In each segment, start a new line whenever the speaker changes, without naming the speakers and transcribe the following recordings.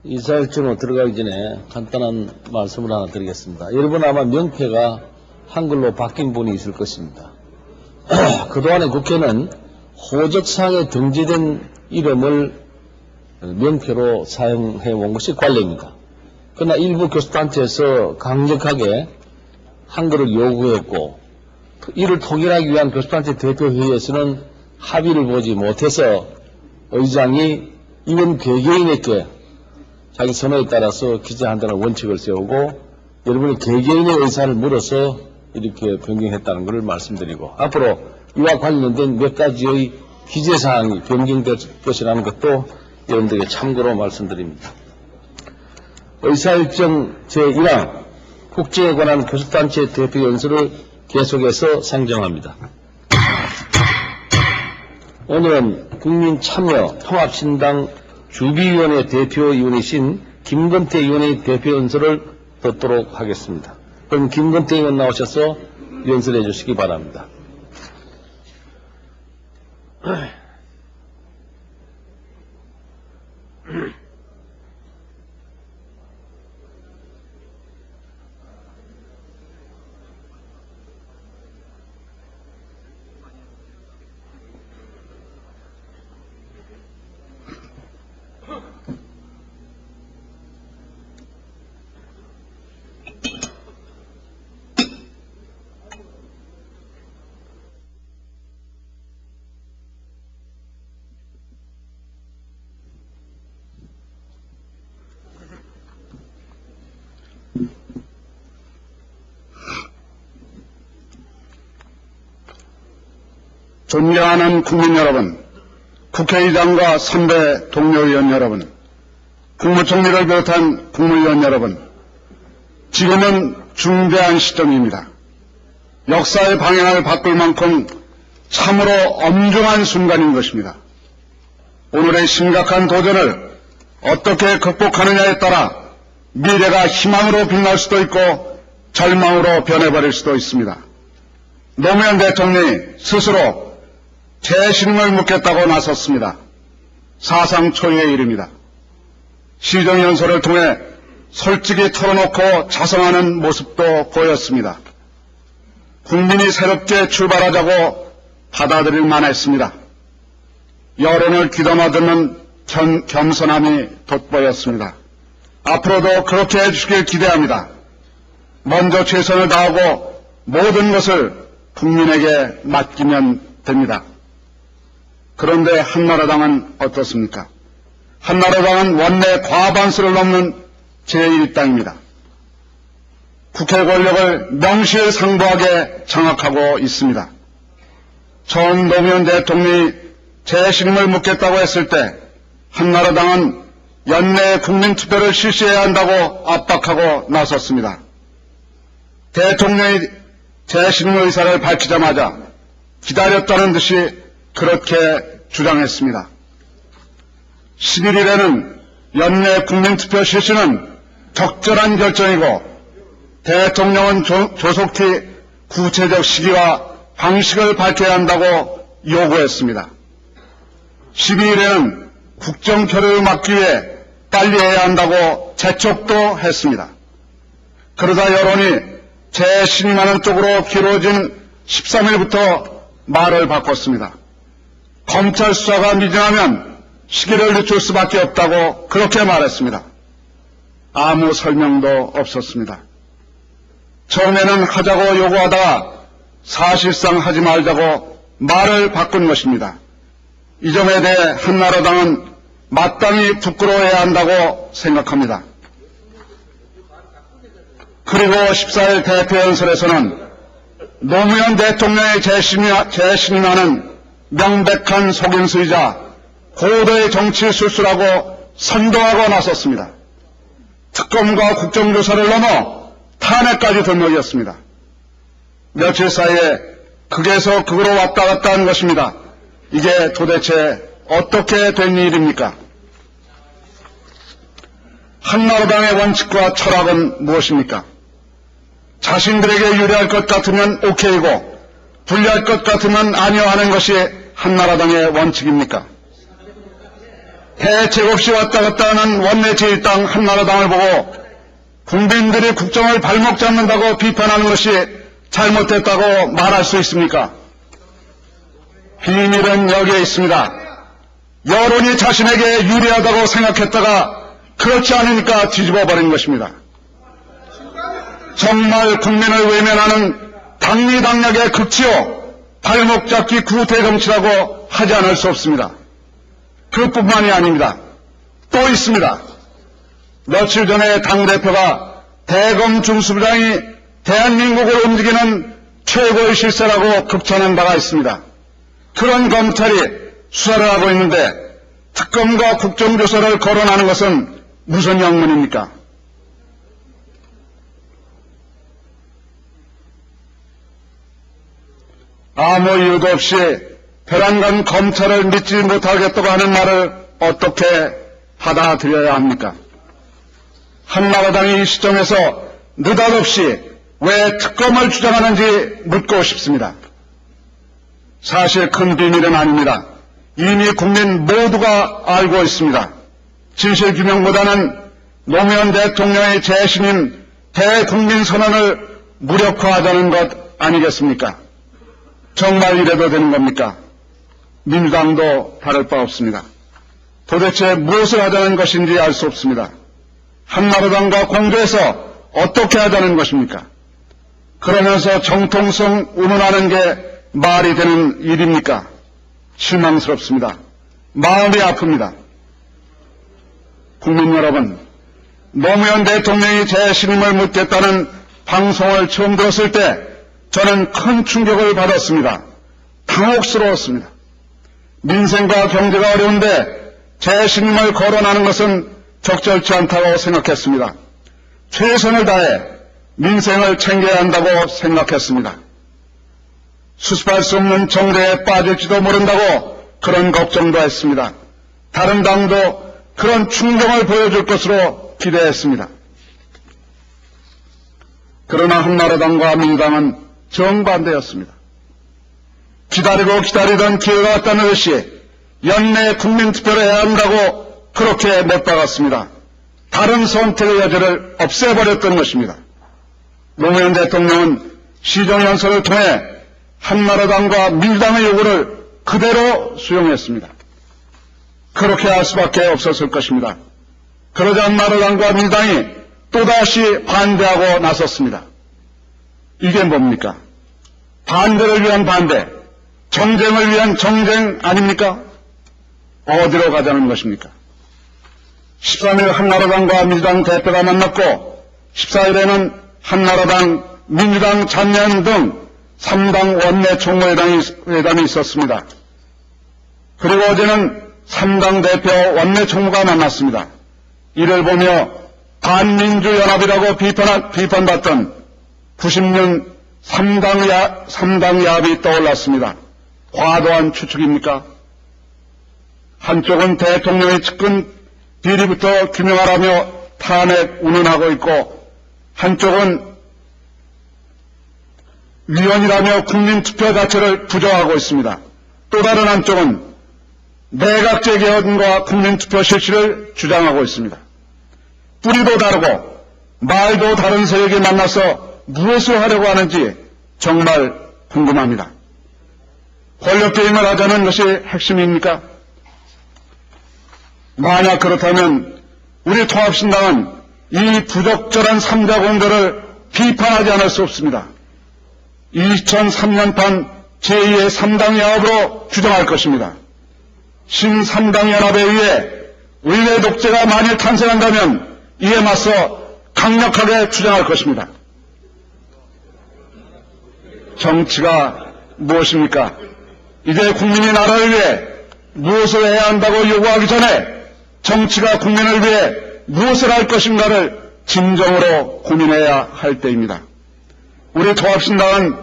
이사일정으로 들어가기 전에 간단한 말씀을 하나 드리겠습니다. 여러분 아마 명패가 한글로 바뀐 분이 있을 것입니다. 그동안에 국회는 호적상에 등재된 이름을 명패로 사용해 온 것이 관례입니다. 그러나 일부 교수단체에서 강력하게 한글을 요구했고 이를 통일하기 위한 교수단체 대표회의에서는 합의를 보지 못해서 의장이 이원 개개인에게 자기 선호에 따라서 기재한다는 원칙을 세우고 여러분이 개개인의 의사를 물어서 이렇게 변경했다는 것을 말씀드리고 앞으로 이와 관련된 몇 가지의 기재사항이 변경될 것이라는 것도 여러분들에게 참고로 말씀드립니다. 의사일정 제1항 국정에 관한 교수단체 대표 연설을 계속해서 상정합니다. 오늘은 국민참여통합신당 주비위원회 대표위원이신 김건태 의원의 대표 연설을 듣도록 하겠습니다. 그럼 김건태 의원 나오셔서 연설해 주시기 바랍니다.
존경하는 국민 여러분, 국회의장과 선배 동료의원 여러분, 국무총리를 비롯한 국무위원 여러분, 지금은 중대한 시점입니다. 역사의 방향을 바꿀 만큼 참으로 엄중한 순간인 것입니다. 오늘의 심각한 도전을 어떻게 극복하느냐에 따라 미래가 희망으로 빛날 수도 있고 절망으로 변해버릴 수도 있습니다. 노무현 대통령이 스스로 재신임을 묻겠다고 나섰습니다. 사상 초유의 일입니다. 시정연설을 통해 솔직히 털어놓고 자성하는 모습도 보였습니다. 국민이 새롭게 출발하자고 받아들일 만했습니다. 여론을 귀담아 듣는 겸손함이 돋보였습니다. 앞으로도 그렇게 해주시길 기대합니다. 먼저 최선을 다하고 모든 것을 국민에게 맡기면 됩니다. 그런데 한나라당은 어떻습니까? 한나라당은 원내 과반수를 넘는 제1당입니다. 국회 권력을 명실상부하게 장악하고 있습니다. 전 노무현 대통령이 재신임을 묻겠다고 했을 때 한나라당은 연내 국민투표를 실시해야 한다고 압박하고 나섰습니다. 대통령이 재신임 의사를 밝히자마자 기다렸다는 듯이 그렇게 주장했습니다. 11일에는 연내 국민투표 실시는 적절한 결정이고 대통령은 조속히 구체적 시기와 방식을 밝혀야 한다고 요구했습니다. 12일에는 국정표를 막기 위해 빨리 해야 한다고 재촉도 했습니다. 그러다 여론이 재신임하는 쪽으로 길어진 13일부터 말을 바꿨습니다. 검찰 수사가 미진하면 시기를 늦출 수밖에 없다고 그렇게 말했습니다. 아무 설명도 없었습니다. 처음에는 하자고 요구하다가 사실상 하지 말자고 말을 바꾼 것입니다. 이 점에 대해 한나라당은 마땅히 부끄러워해야 한다고 생각합니다. 그리고 14일 대표연설에서는 노무현 대통령의 재신임하는 명백한 속임수이자 고도의 정치 술수라고 선동하고 나섰습니다. 특검과 국정조사를 넘어 탄핵까지 덜먹였습니다. 며칠 사이에 극에서 극으로 왔다 갔다 한 것입니다. 이게 도대체 어떻게 된 일입니까? 한나라당의 원칙과 철학은 무엇입니까? 자신들에게 유리할 것 같으면 오케이고 불리할 것 같으면 아니요 하는 것이 한나라당의 원칙입니까? 대책 없이 왔다 갔다 하는 원내 제1당 한나라당을 보고 국민들이 국정을 발목 잡는다고 비판하는 것이 잘못됐다고 말할 수 있습니까? 비밀은 여기에 있습니다. 여론이 자신에게 유리하다고 생각했다가 그렇지 않으니까 뒤집어버린 것입니다. 정말 국민을 외면하는 당리당략의 극치요 발목 잡기 구태정치라고 하지 않을 수 없습니다. 그뿐만이 아닙니다. 또 있습니다. 며칠 전에 당대표가 대검 중수부장이 대한민국을 움직이는 최고의 실세라고 극찬한 바가 있습니다. 그런 검찰이 수사를 하고 있는데 특검과 국정조사를 거론하는 것은 무슨 영문입니까? 아무 이유도 없이 배란간 검찰을 믿지 못하겠다고 하는 말을 어떻게 받아들여야 합니까? 한나라당이 이 시점에서 느닷없이 왜 특검을 주장하는지 묻고 싶습니다. 사실 큰 비밀은 아닙니다. 이미 국민 모두가 알고 있습니다. 진실규명보다는 노무현 대통령의 재신임 대국민 선언을 무력화하자는 것 아니겠습니까? 정말 이래도 되는 겁니까? 민주당도 다를 바 없습니다. 도대체 무엇을 하자는 것인지 알 수 없습니다. 한나라당과 공조해서 어떻게 하자는 것입니까? 그러면서 정통성 운운하는 게 말이 되는 일입니까? 실망스럽습니다. 마음이 아픕니다. 국민 여러분, 노무현 대통령이 재신임을 묻겠다는 방송을 처음 들었을 때 저는 큰 충격을 받았습니다. 당혹스러웠습니다. 민생과 경제가 어려운데 재신임을 거론하는 것은 적절치 않다고 생각했습니다. 최선을 다해 민생을 챙겨야 한다고 생각했습니다. 수습할 수 없는 정대에 빠질지도 모른다고 그런 걱정도 했습니다. 다른 당도 그런 충격을 보여줄 것으로 기대했습니다. 그러나 한나라당과 민주당은 정반대였습니다. 기다리고 기다리던 기회가 왔다는 듯이 연내 국민투표를 해야 한다고 그렇게 못 박았습니다. 다른 선택의 여지를 없애버렸던 것입니다. 노무현 대통령은 시정연설을 통해 한나라당과 민주당의 요구를 그대로 수용했습니다. 그렇게 할 수밖에 없었을 것입니다. 그러자 한나라당과 민주당이 또다시 반대하고 나섰습니다. 이게 뭡니까? 반대를 위한 반대, 정쟁을 위한 정쟁 아닙니까? 어디로 가자는 것입니까? 13일 한나라당과 민주당 대표가 만났고 14일에는 한나라당, 민주당, 잔연 등 3당 원내 총무회담이 있었습니다. 그리고 어제는 3당 대표 원내 총무가 만났습니다. 이를 보며 반민주연합이라고 비판받던 90년 3당 야합이 떠올랐습니다. 과도한 추측입니까? 한쪽은 대통령의 측근 비리부터 규명하라며 탄핵 운운하고 있고 한쪽은 위헌이라며 국민투표 자체를 부정하고 있습니다. 또 다른 한쪽은 내각제 개헌과 국민투표 실시를 주장하고 있습니다. 뿌리도 다르고 말도 다른 세력이 만나서 무엇을 하려고 하는지 정말 궁금합니다. 권력게임을 하자는 것이 핵심입니까? 만약 그렇다면 우리 통합신당은 이 부적절한 3자 공조를 비판하지 않을 수 없습니다. 2003년판 제2의 3당 야합으로 규정할 것입니다. 신 3당 연합에 의해 의회 독재가 만일 탄생한다면 이에 맞서 강력하게 주장할 것입니다. 정치가 무엇입니까? 이제 국민이 나라를 위해 무엇을 해야 한다고 요구하기 전에 정치가 국민을 위해 무엇을 할 것인가를 진정으로 고민해야 할 때입니다. 우리 통합신당은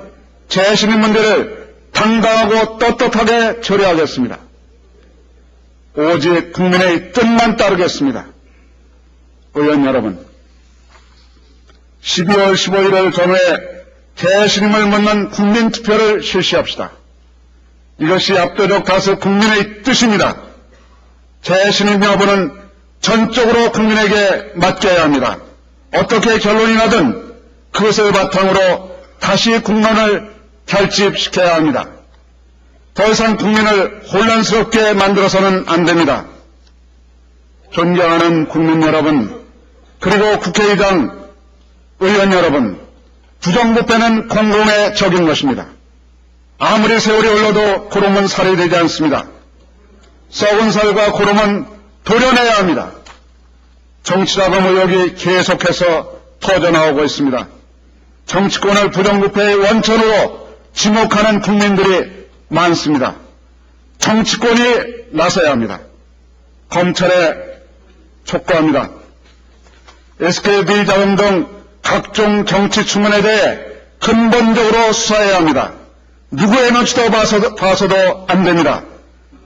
재신임 문제를 당당하고 떳떳하게 처리하겠습니다. 오직 국민의 뜻만 따르겠습니다. 의원 여러분, 12월 15일을 전후해 재신임을 묻는 국민투표를 실시합시다. 이것이 압도적 다수 국민의 뜻입니다. 재신임 여부는 전적으로 국민에게 맡겨야 합니다. 어떻게 결론이 나든 그것을 바탕으로 다시 국론을 결집시켜야 합니다. 더 이상 국민을 혼란스럽게 만들어서는 안 됩니다. 존경하는 국민 여러분, 그리고 국회의장, 의원 여러분, 부정부패는 공공의 적인 것입니다. 아무리 세월이 흘러도 고름은 살이 되지 않습니다. 썩은 살과 고름은 도려내야 합니다. 정치자금 의혹이 계속해서 터져나오고 있습니다. 정치권을 부정부패의 원천으로 지목하는 국민들이 많습니다. 정치권이 나서야 합니다. 검찰에 촉구합니다. SK 비자금 등 각종 정치 추문에 대해 근본적으로 수사해야 합니다. 누구의 눈치도 봐서도 안 됩니다.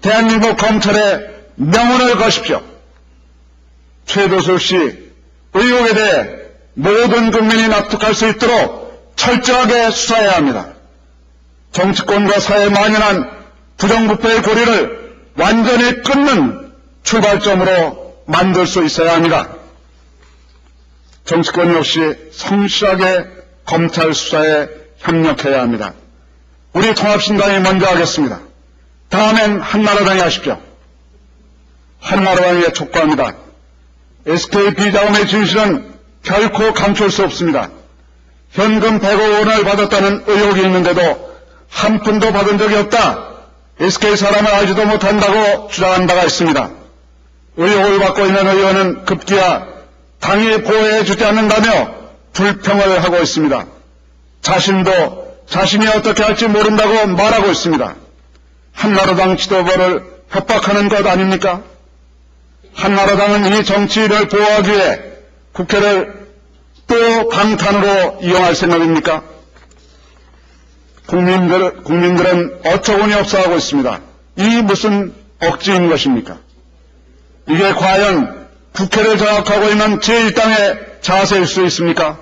대한민국 검찰에 명운을 거십시오. 최도수 씨 의혹에 대해 모든 국민이 납득할 수 있도록 철저하게 수사해야 합니다. 정치권과 사회에 만연한 부정부패의 고리를 완전히 끊는 출발점으로 만들 수 있어야 합니다. 정치권 역시 성실하게 검찰 수사에 협력해야 합니다. 우리 통합신당이 먼저 하겠습니다. 다음엔 한나라당이 하십시오. 한나라당에 촉구합니다. SK 비자금의 진실은 결코 감출 수 없습니다. 현금 100억 원을 받았다는 의혹이 있는데도 한 푼도 받은 적이 없다. SK 사람을 알지도 못한다고 주장한 바가 있습니다. 의혹을 받고 있는 의원은 급기야 당이 보호해 주지 않는다며 불평을 하고 있습니다. 자신도 자신이 어떻게 할지 모른다고 말하고 있습니다. 한나라당 지도부를 협박하는 것 아닙니까? 한나라당은 이 정치인을 보호하기 위해 국회를 또 방탄으로 이용할 생각입니까? 국민들은 어처구니 없어 하고 있습니다. 이 무슨 억지인 것입니까? 이게 과연 국회를 장악하고 있는 제1당의 자세일 수 있습니까?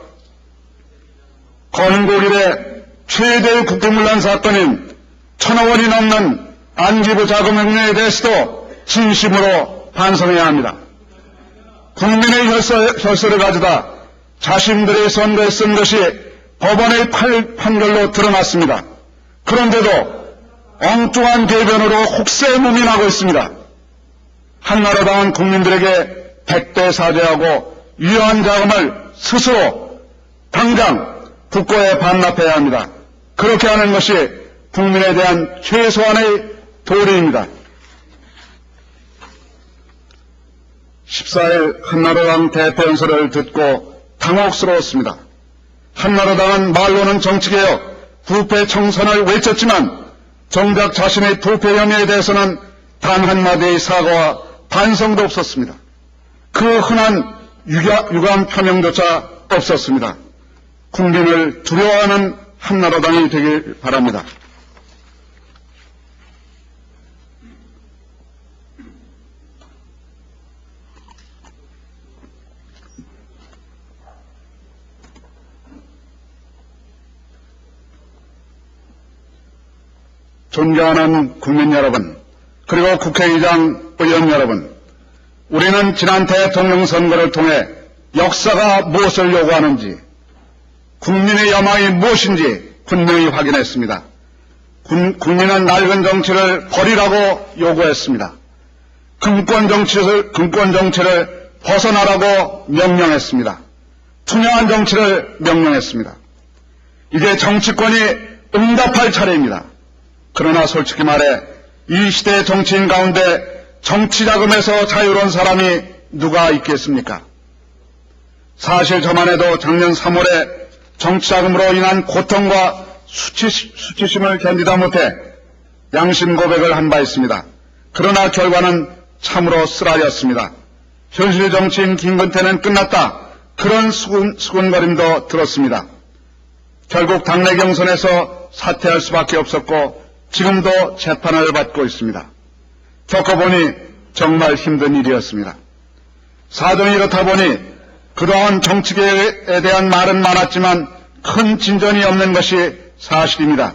건국 이래 최대의 국기문란 사건인 1,000억 원이 넘는 안기부 자금 횡령에 대해서도 진심으로 반성해야 합니다. 국민의 혈서를 가져다 자신들의 선거에 쓴 것이 법원의 판결로 드러났습니다. 그런데도 엉뚱한 대변으로 혹세무민하고 있습니다. 한나라당은 국민들에게 백배 사죄하고 유효한 자금을 스스로 당장 국고에 반납해야 합니다. 그렇게 하는 것이 국민에 대한 최소한의 도리입니다. 14일 한나라당 대표 연설을 듣고 당혹스러웠습니다. 한나라당은 말로는 정치개혁, 부패 청산을 외쳤지만 정작 자신의 부패 혐의에 대해서는 단 한마디의 사과와 반성도 없었습니다. 그 흔한 유감 표명조차 없었습니다. 국민을 두려워하는 한나라당이 되길 바랍니다. 존경하는 국민 여러분, 그리고 국회의장, 의원 여러분, 우리는 지난 대통령 선거를 통해 역사가 무엇을 요구하는지, 국민의 야망이 무엇인지 분명히 확인했습니다. 국민은 낡은 정치를 버리라고 요구했습니다. 금권 정치를 벗어나라고 명령했습니다. 투명한 정치를 명령했습니다. 이제 정치권이 응답할 차례입니다. 그러나 솔직히 말해 이 시대의 정치인 가운데 정치자금에서 자유로운 사람이 누가 있겠습니까? 사실 저만 해도 작년 3월에 정치자금으로 인한 고통과 수치심을 견디다 못해 양심 고백을 한 바 있습니다. 그러나 결과는 참으로 쓰라렸습니다. 현실 정치인 김건태는 끝났다. 그런 수군거림도 들었습니다. 결국 당내 경선에서 사퇴할 수밖에 없었고 지금도 재판을 받고 있습니다. 겪어보니 정말 힘든 일이었습니다. 사정이 이렇다 보니 그동안 정치개혁에 대한 말은 많았지만 큰 진전이 없는 것이 사실입니다.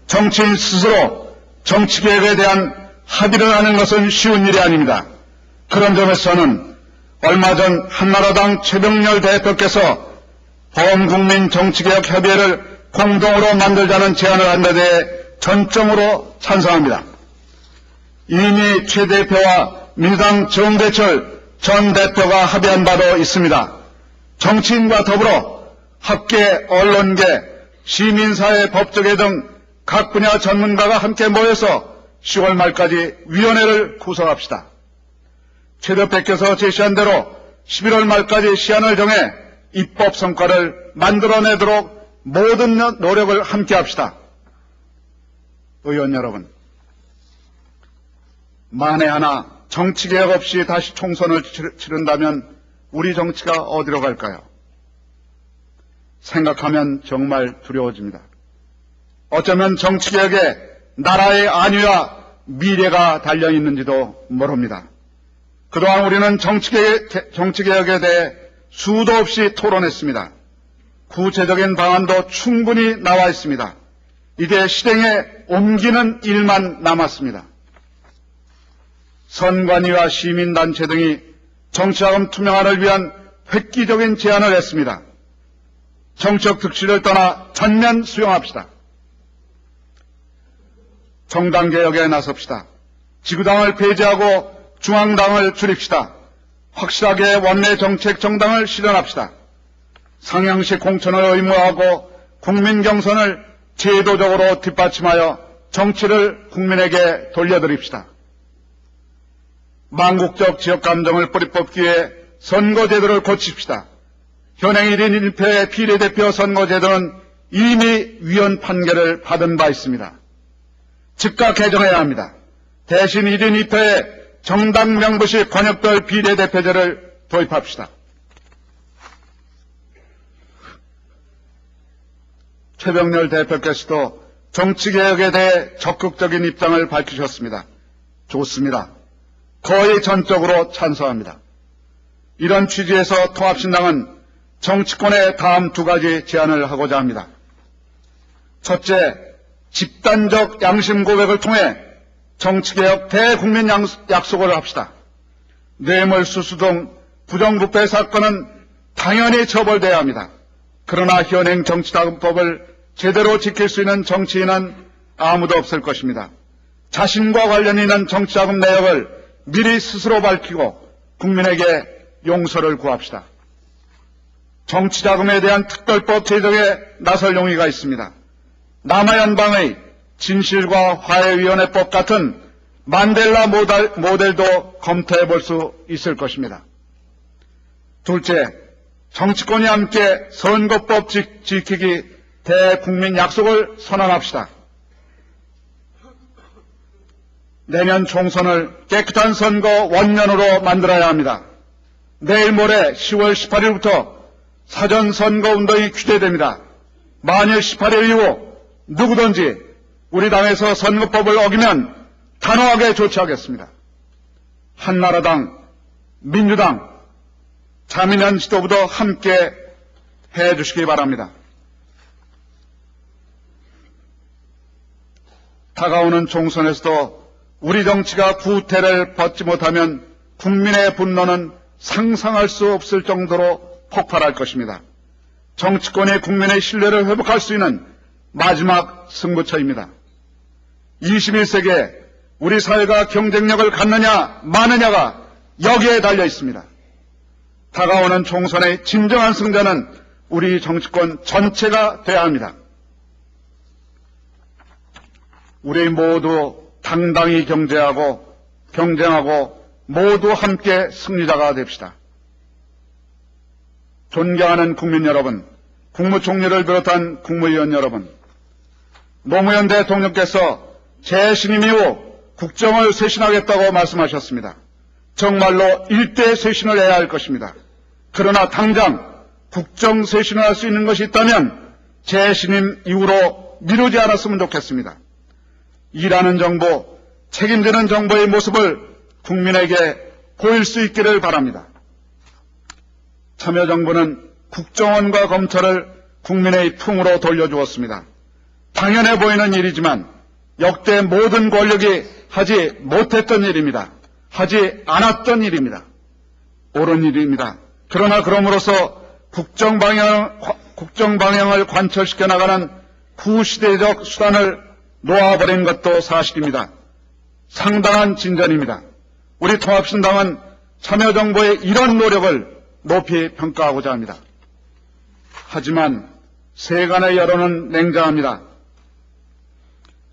정치인 스스로 정치개혁에 대한 합의를 하는 것은 쉬운 일이 아닙니다. 그런 점에서는 얼마 전 한나라당 최병렬 대표께서 범국민 정치개혁협의회를 공동으로 만들자는 제안을 한 데 대해 전적으로 찬성합니다. 이미 최 대표와 민주당 정대철 전 대표가 합의한 바도 있습니다. 정치인과 더불어 학계, 언론계, 시민사회, 법조계 등 각 분야 전문가가 함께 모여서 10월 말까지 위원회를 구성합시다. 최 대표께서 제시한 대로 11월 말까지 시한을 정해 입법 성과를 만들어내도록 모든 노력을 함께 합시다. 의원 여러분, 만에 하나 정치개혁 없이 다시 총선을 치른다면 우리 정치가 어디로 갈까요? 생각하면 정말 두려워집니다. 어쩌면 정치개혁에 나라의 안위와 미래가 달려있는지도 모릅니다. 그동안 우리는 정치개혁에 대해 수도 없이 토론했습니다. 구체적인 방안도 충분히 나와 있습니다. 이제 실행에 옮기는 일만 남았습니다. 선관위와 시민단체 등이 정치자금 투명화를 위한 획기적인 제안을 했습니다. 정책 득실을 떠나 전면 수용합시다. 정당개혁에 나섭시다. 지구당을 폐지하고 중앙당을 줄입시다. 확실하게 원내 정책 정당을 실현합시다. 상향식 공천을 의무화하고 국민 경선을 제도적으로 뒷받침하여 정치를 국민에게 돌려드립시다. 망국적 지역 감정을 뿌리 뽑기 위해 선거제도를 고칩시다. 현행 1인 1패 비례대표 선거제도는 이미 위헌 판결을 받은 바 있습니다. 즉각 개정해야 합니다. 대신 1인 2패의 정당 명부식 권역별 비례대표제를 도입합시다. 최병렬 대표께서도 정치개혁에 대해 적극적인 입장을 밝히셨습니다. 좋습니다. 거의 전적으로 찬성합니다. 이런 취지에서 통합신당은 정치권에 다음 두 가지 제안을 하고자 합니다. 첫째, 집단적 양심 고백을 통해 정치개혁 대국민 약속을 합시다. 뇌물수수 등 부정부패 사건은 당연히 처벌돼야 합니다. 그러나 현행 정치자금법을 제대로 지킬 수 있는 정치인은 아무도 없을 것입니다. 자신과 관련 있는 정치자금 내역을 미리 스스로 밝히고 국민에게 용서를 구합시다. 정치자금에 대한 특별법 제정에 나설 용의가 있습니다. 남아연방의 진실과 화해위원회법 같은 만델라 모델도 검토해 볼 수 있을 것입니다. 둘째, 정치권이 함께 선거법 지키기 대국민 약속을 선언합시다. 내년 총선을 깨끗한 선거 원년으로 만들어야 합니다. 내일 모레 10월 18일부터 사전선거운동이 규제됩니다. 만일 18일 이후 누구든지 우리 당에서 선거법을 어기면 단호하게 조치하겠습니다. 한나라당, 민주당, 자민련 지도부도 함께 해주시기 바랍니다. 다가오는 총선에서도 우리 정치가 구태를 벗지 못하면 국민의 분노는 상상할 수 없을 정도로 폭발할 것입니다. 정치권이 국민의 신뢰를 회복할 수 있는 마지막 승부처입니다. 21세기에 우리 사회가 경쟁력을 갖느냐 마느냐가 여기에 달려 있습니다. 다가오는 총선의 진정한 승자는 우리 정치권 전체가 돼야 합니다. 우리 모두 당당히 경쟁하고 모두 함께 승리자가 됩시다. 존경하는 국민 여러분, 국무총리를 비롯한 국무위원 여러분, 노무현 대통령께서 재신임 이후 국정을 쇄신하겠다고 말씀하셨습니다. 정말로 일대 쇄신을 해야 할 것입니다. 그러나 당장 국정 쇄신을 할 수 있는 것이 있다면 재신임 이후로 미루지 않았으면 좋겠습니다. 일하는 정부, 책임지는 정부의 모습을 국민에게 보일 수 있기를 바랍니다. 참여정부는 국정원과 검찰을 국민의 품으로 돌려주었습니다. 당연해 보이는 일이지만 역대 모든 권력이 하지 못했던 일입니다. 하지 않았던 일입니다. 옳은 일입니다. 그러나 그럼으로써 국정 방향을 관철시켜 나가는 구시대적 수단을 놓아버린 것도 사실입니다. 상당한 진전입니다. 우리 통합신당은 참여정부의 이런 노력을 높이 평가하고자 합니다. 하지만 세간의 여론은 냉정합니다.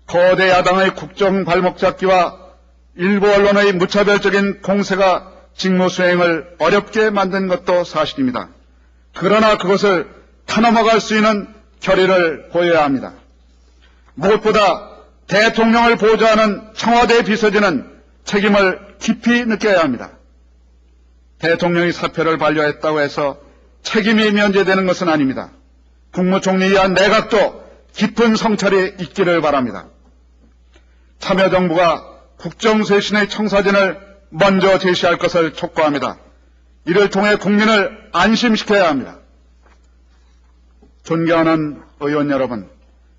거대 야당의 국정 발목 잡기와 일부 언론의 무차별적인 공세가 직무 수행을 어렵게 만든 것도 사실입니다. 그러나 그것을 타넘어갈 수 있는 결의를 보여야 합니다. 무엇보다 대통령을 보좌하는 청와대 비서진은 책임을 깊이 느껴야 합니다. 대통령이 사표를 반려했다고 해서 책임이 면제되는 것은 아닙니다. 국무총리 이하 내각도 깊은 성찰이 있기를 바랍니다. 참여정부가 국정쇄신의 청사진을 먼저 제시할 것을 촉구합니다. 이를 통해 국민을 안심시켜야 합니다. 존경하는 의원 여러분,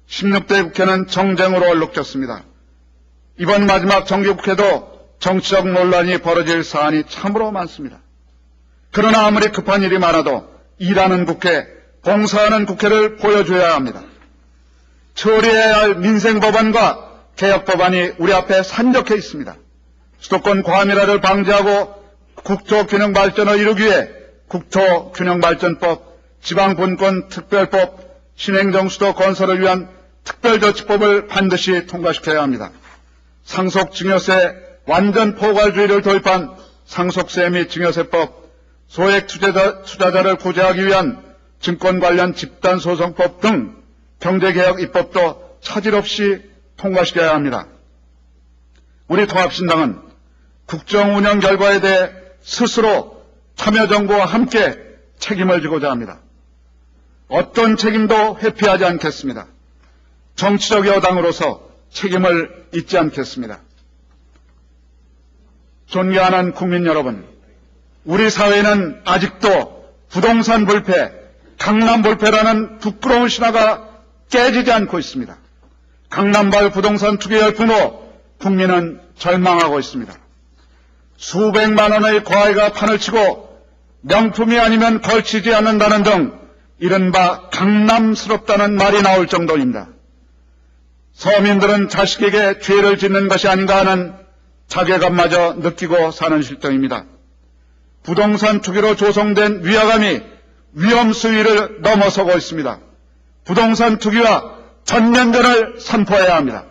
16대 국회는 정쟁으로 얼룩졌습니다. 이번 마지막 정기국회도 정치적 논란이 벌어질 사안이 참으로 많습니다. 그러나 아무리 급한 일이 많아도 일하는 국회, 봉사하는 국회를 보여줘야 합니다. 처리해야 할 민생법안과 개혁법안이 우리 앞에 산적해 있습니다. 수도권 과밀화를 방지하고 국토균형 발전을 이루기 위해 국토균형발전법, 지방분권 특별법, 신행정수도 건설을 위한 특별조치법을 반드시 통과시켜야 합니다. 상속증여세 완전 포괄주의를 도입한 상속세 및 증여세법, 소액 투자자를 구제하기 위한 증권 관련 집단소송법 등 경제개혁 입법도 차질 없이 통과시켜야 합니다. 우리 통합신당은 국정운영 결과에 대해 스스로 참여정부와 함께 책임을 지고자 합니다. 어떤 책임도 회피하지 않겠습니다. 정치적 여당으로서 책임을 잊지 않겠습니다. 존경하는 국민 여러분, 우리 사회는 아직도 부동산 불패, 강남 불패라는 부끄러운 신화가 깨지지 않고 있습니다. 강남발 부동산 투기 열풍으로 국민은 절망하고 있습니다. 수백만 원의 과외가 판을 치고 명품이 아니면 걸치지 않는다는 등 이른바 강남스럽다는 말이 나올 정도입니다. 서민들은 자식에게 죄를 짓는 것이 아닌가 하는 자괴감마저 느끼고 사는 실정입니다. 부동산 투기로 조성된 위화감이 위험 수위를 넘어서고 있습니다. 부동산 투기와 전면전을 선포해야 합니다.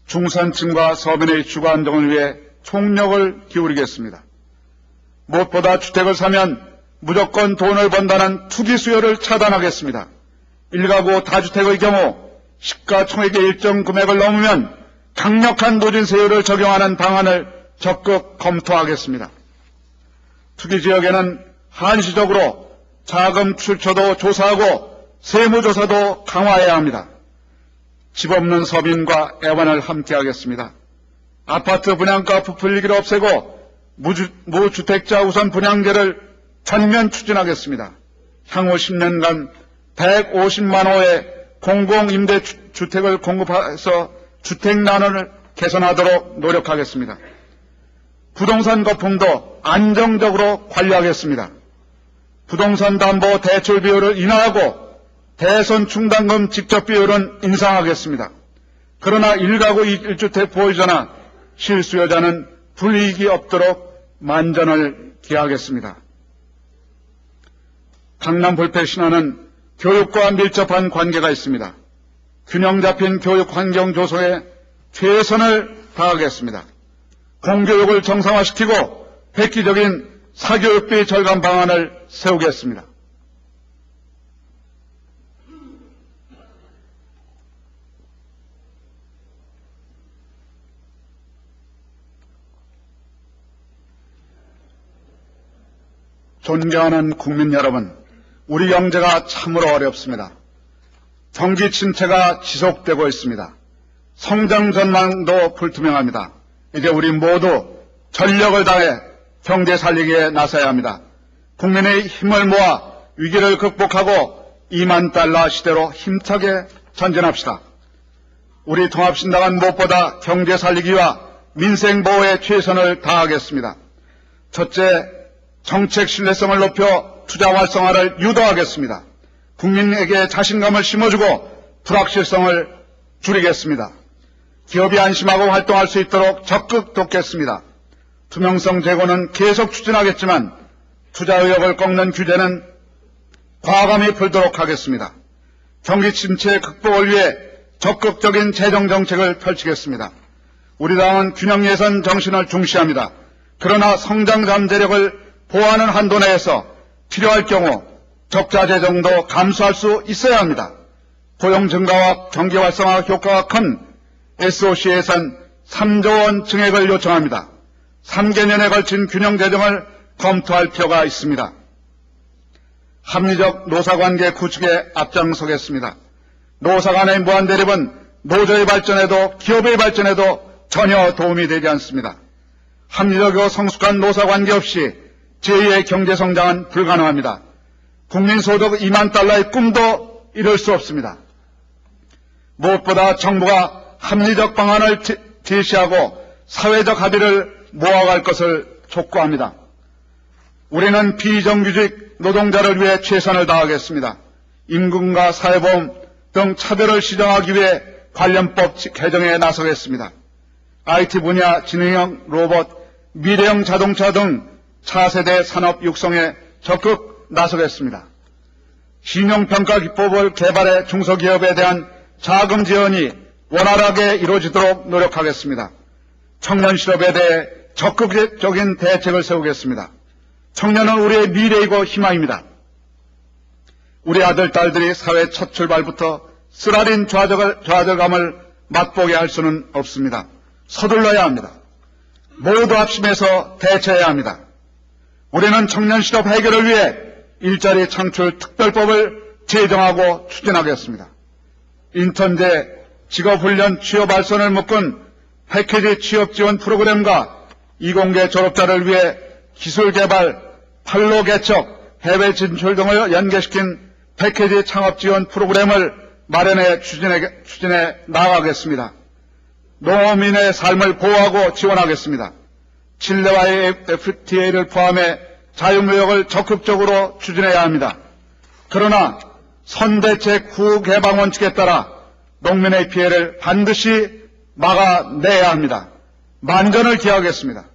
중산층과 서민의 주거 안정을 위해 총력을 기울이겠습니다. 무엇보다 주택을 사면 무조건 돈을 번다는 투기 수요를 차단하겠습니다. 1가구 다주택의 경우 시가총액의 일정 금액을 넘으면 강력한 누진세율을 적용하는 방안을 적극 검토하겠습니다. 투기 지역에는 한시적으로 자금 출처도 조사하고 세무조사도 강화해야 합니다. 집 없는 서민과 애완을 함께하겠습니다. 아파트 분양가 부풀리기를 없애고 무주택자 우선 분양제를 전면 추진하겠습니다. 향후 10년간 150만 호의 공공임대주택을 공급해서 주택난을 개선하도록 노력하겠습니다. 부동산 거품도 안정적으로 관리하겠습니다. 부동산 담보 대출 비율을 인하하고 대손 충당금 직접 비율은 인상하겠습니다. 그러나 1가구 1주택 보유자나 실수요자는 불이익이 없도록 만전을 기하겠습니다. 강남 불패 신화는 교육과 밀접한 관계가 있습니다. 균형 잡힌 교육 환경 조성에 최선을 다하겠습니다. 공교육을 정상화시키고 획기적인 사교육비 절감 방안을 세우겠습니다. 존경하는 국민 여러분, 우리 경제가 참으로 어렵습니다. 경기 침체가 지속되고 있습니다. 성장 전망도 불투명합니다. 이제 우리 모두 전력을 다해 경제 살리기에 나서야 합니다. 국민의 힘을 모아 위기를 극복하고 2만 달러 시대로 힘차게 전진합시다. 우리 통합신당은 무엇보다 경제 살리기와 민생 보호에 최선을 다하겠습니다. 첫째, 정책 신뢰성을 높여 투자 활성화를 유도하겠습니다. 국민에게 자신감을 심어주고 불확실성을 줄이겠습니다. 기업이 안심하고 활동할 수 있도록 적극 돕겠습니다. 투명성 제고는 계속 추진하겠지만 투자 의욕을 꺾는 규제는 과감히 풀도록 하겠습니다. 경기 침체 극복을 위해 적극적인 재정 정책을 펼치겠습니다. 우리 당은 균형 예산 정신을 중시합니다. 그러나 성장 잠재력을 보호하는 한도 내에서 필요할 경우 적자 재정도 감수할 수 있어야 합니다. 고용 증가와 경기 활성화 효과가 큰 SOC 예산 3조 원 증액을 요청합니다. 3개년에 걸친 균형 재정을 검토할 필요가 있습니다. 합리적 노사관계 구축에 앞장서겠습니다. 노사 간의 무한 대립은 노조의 발전에도 기업의 발전에도 전혀 도움이 되지 않습니다. 합리적이고 성숙한 노사관계 없이 제2의 경제성장은 불가능합니다. 국민소득 2만 달러의 꿈도 이룰 수 없습니다. 무엇보다 정부가 합리적 방안을 제시하고 사회적 합의를 모아갈 것을 촉구합니다. 우리는 비정규직 노동자를 위해 최선을 다하겠습니다. 임금과 사회보험 등 차별을 시정하기 위해 관련법 개정에 나서겠습니다. IT 분야 지능형 로봇, 미래형 자동차 등 차세대 산업 육성에 적극 나서겠습니다. 신용평가 기법을 개발해 중소기업에 대한 자금 지원이 원활하게 이루어지도록 노력하겠습니다. 청년 실업에 대해 적극적인 대책을 세우겠습니다. 청년은 우리의 미래이고 희망입니다. 우리 아들, 딸들이 사회 첫 출발부터 쓰라린 좌절감을 맛보게 할 수는 없습니다. 서둘러야 합니다. 모두 합심해서 대처해야 합니다. 우리는 청년 실업 해결을 위해 일자리 창출 특별법을 제정하고 추진하겠습니다. 인턴제, 직업훈련, 취업발전을 묶은 패키지 취업지원 프로그램과 이공계 졸업자를 위해 기술개발, 판로 개척, 해외 진출 등을 연계시킨 패키지 창업지원 프로그램을 마련해 추진해 나가겠습니다. 농어민의 삶을 보호하고 지원하겠습니다. 칠레와의 FTA를 포함해 자유무역을 적극적으로 추진해야 합니다. 그러나 선대책 후 개방 원칙에 따라 농민의 피해를 반드시 막아내야 합니다. 만전을 기하겠습니다.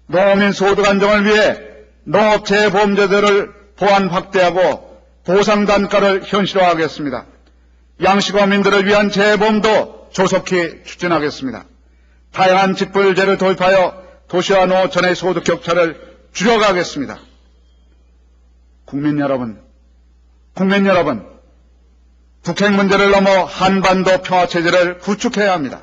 농민 소득 안정을 위해 농업재해보험제도를 보완 확대하고 보상단가를 현실화하겠습니다. 양식어민들을 위한 재해보험도 조속히 추진하겠습니다. 다양한 직불제를 도입하여 도시와 농어촌의 소득 격차를 줄여가겠습니다. 국민 여러분, 북핵 문제를 넘어 한반도 평화체제를 구축해야 합니다.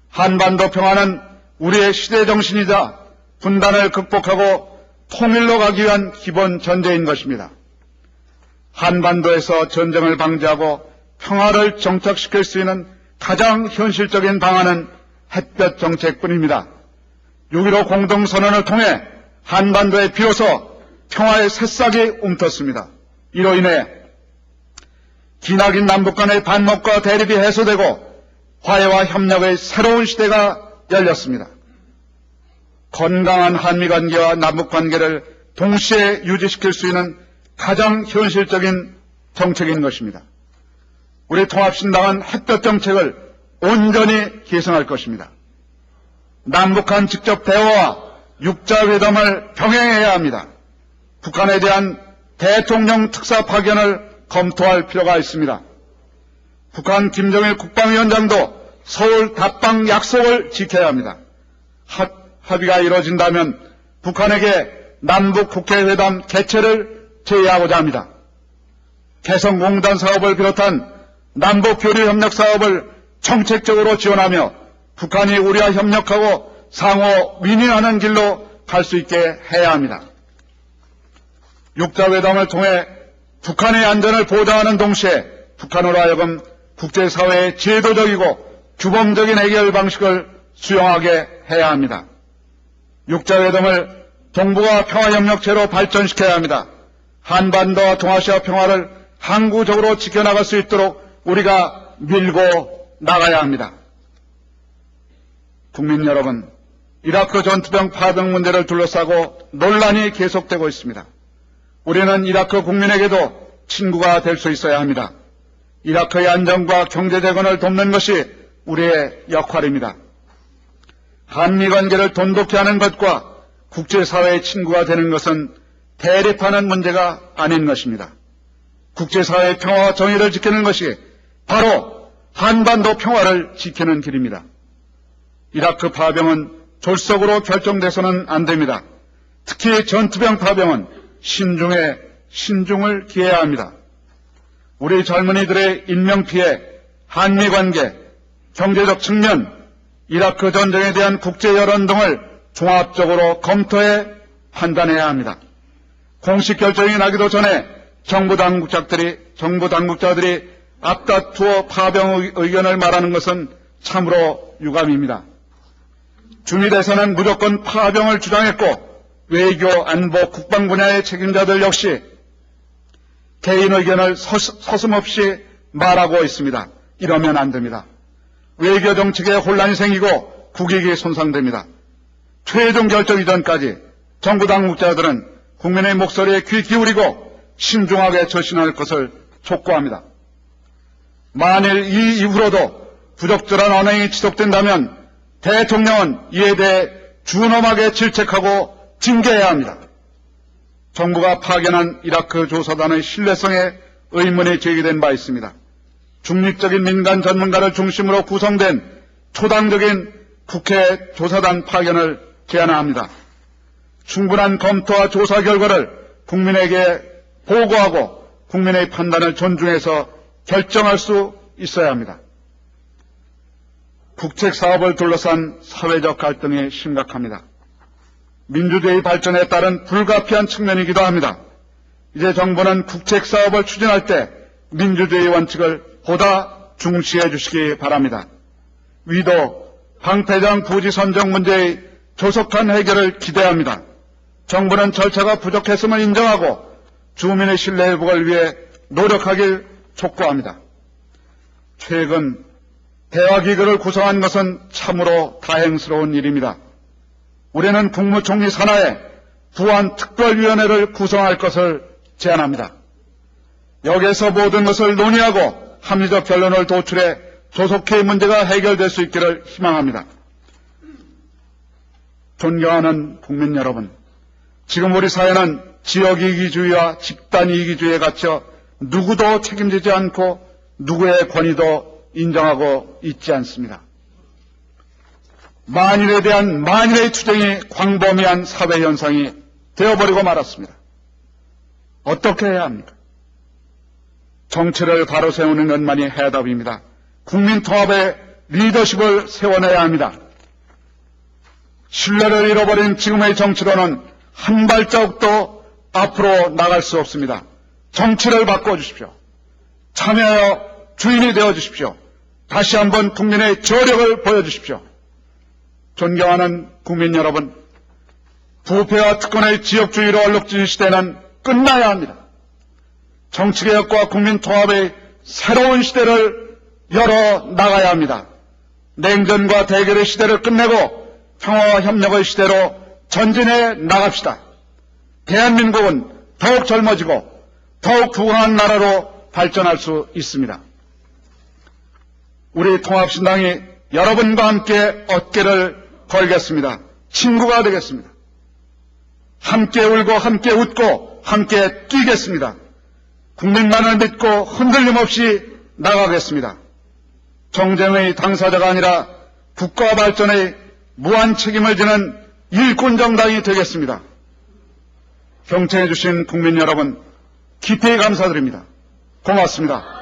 한반도 평화는 우리의 시대 정신이자 분단을 극복하고 통일로 가기 위한 기본 전제인 것입니다. 한반도에서 전쟁을 방지하고 평화를 정착시킬 수 있는 가장 현실적인 방안은 햇볕 정책뿐입니다. 6.15 공동선언을 통해 한반도에 비로소 평화의 새싹이 움텄습니다. 이로 인해 기나긴 남북 간의 반목과 대립이 해소되고 화해와 협력의 새로운 시대가 열렸습니다. 건강한 한미관계와 남북관계를 동시에 유지시킬 수 있는 가장 현실적인 정책인 것입니다. 우리 통합신당은 햇볕 정책을 온전히 계승할 것입니다. 남북한 직접 대화와 육자회담을 병행해야 합니다. 북한에 대한 대통령 특사 파견을 검토할 필요가 있습니다. 북한 김정일 국방위원장도 서울 답방 약속을 지켜야 합니다. 합의가 이루어진다면 북한에게 남북 국회회담 개최를 제의하고자 합니다. 개성공단 사업을 비롯한 남북 교류 협력 사업을 정책적으로 지원하며 북한이 우리와 협력하고 상호 윈윈하는 길로 갈 수 있게 해야 합니다. 육자회담을 통해 북한의 안전을 보장하는 동시에 북한으로 하여금 국제사회의 제도적이고 규범적인 해결 방식을 수용하게 해야 합니다. 육자회담을 동북아 평화협력체로 발전시켜야 합니다. 한반도와 동아시아 평화를 항구적으로 지켜나갈 수 있도록 우리가 밀고 나가야 합니다. 국민 여러분, 이라크 전투병 파병 문제를 둘러싸고 논란이 계속되고 있습니다. 우리는 이라크 국민에게도 친구가 될 수 있어야 합니다. 이라크의 안정과 경제 재건을 돕는 것이 우리의 역할입니다. 한미 관계를 돈독히 하는 것과 국제사회의 친구가 되는 것은 대립하는 문제가 아닌 것입니다. 국제사회의 평화와 정의를 지키는 것이 바로 한반도 평화를 지키는 길입니다. 이라크 파병은 졸속으로 결정돼서는 안 됩니다. 특히 전투병 파병은 신중에 신중을 기해야 합니다. 우리 젊은이들의 인명피해, 한미관계, 경제적 측면, 이라크 전쟁에 대한 국제 여론 등을 종합적으로 검토해 판단해야 합니다. 공식 결정이 나기도 전에 정부 당국자들이 앞다투어 파병 의견을 말하는 것은 참으로 유감입니다. 주미대에서는 무조건 파병을 주장했고 외교, 안보, 국방 분야의 책임자들 역시 개인 의견을 서슴없이 말하고 있습니다. 이러면 안 됩니다. 외교 정책에 혼란이 생기고 국익이 손상됩니다. 최종 결정 이전까지 정부 당국자들은 국민의 목소리에 귀 기울이고 신중하게 처신할 것을 촉구합니다. 만일 이 이후로도 부적절한 언행이 지속된다면 대통령은 이에 대해 준엄하게 질책하고 징계해야 합니다. 정부가 파견한 이라크 조사단의 신뢰성에 의문이 제기된 바 있습니다. 중립적인 민간 전문가를 중심으로 구성된 초당적인 국회 조사단 파견을 제안합니다. 충분한 검토와 조사 결과를 국민에게 보고하고 국민의 판단을 존중해서 결정할 수 있어야 합니다. 국책 사업을 둘러싼 사회적 갈등이 심각합니다. 민주주의 발전에 따른 불가피한 측면이기도 합니다. 이제 정부는 국책 사업을 추진할 때 민주주의 원칙을 보다 중시해 주시기 바랍니다. 위도, 방패장 부지 선정 문제의 조속한 해결을 기대합니다. 정부는 절차가 부족했음을 인정하고 주민의 신뢰 회복을 위해 노력하길 촉구합니다. 최근 대화기구를 구성한 것은 참으로 다행스러운 일입니다. 우리는 국무총리 산하에 부안특별위원회를 구성할 것을 제안합니다. 여기에서 모든 것을 논의하고 합리적 결론을 도출해 조속히 문제가 해결될 수 있기를 희망합니다. 존경하는 국민 여러분, 지금 우리 사회는 지역이기주의와 집단이기주의에 갇혀 누구도 책임지지 않고 누구의 권위도 인정하고 있지 않습니다. 만일에 대한 만일의 투쟁이 광범위한 사회 현상이 되어버리고 말았습니다. 어떻게 해야 합니까? 정치를 바로 세우는 것만이 해답입니다. 국민 통합의 리더십을 세워내야 합니다. 신뢰를 잃어버린 지금의 정치로는 한 발자국도 앞으로 나갈 수 없습니다. 정치를 바꿔주십시오. 참여하여 주인이 되어주십시오. 다시 한번 국민의 저력을 보여주십시오. 존경하는 국민 여러분, 부패와 특권의 지역주의로 얼룩진 시대는 끝나야 합니다. 정치개혁과 국민 통합의 새로운 시대를 열어 나가야 합니다. 냉전과 대결의 시대를 끝내고 평화와 협력의 시대로 전진해 나갑시다. 대한민국은 더욱 젊어지고 더욱 부강한 나라로 발전할 수 있습니다. 우리 통합신당이 여러분과 함께 어깨를 걸겠습니다. 친구가 되겠습니다. 함께 울고 함께 웃고 함께 뛰겠습니다. 국민만을 믿고 흔들림 없이 나가겠습니다. 정쟁의 당사자가 아니라 국가 발전의 무한 책임을 지는 일꾼 정당이 되겠습니다. 경청해 주신 국민 여러분, 깊이 감사드립니다. 고맙습니다.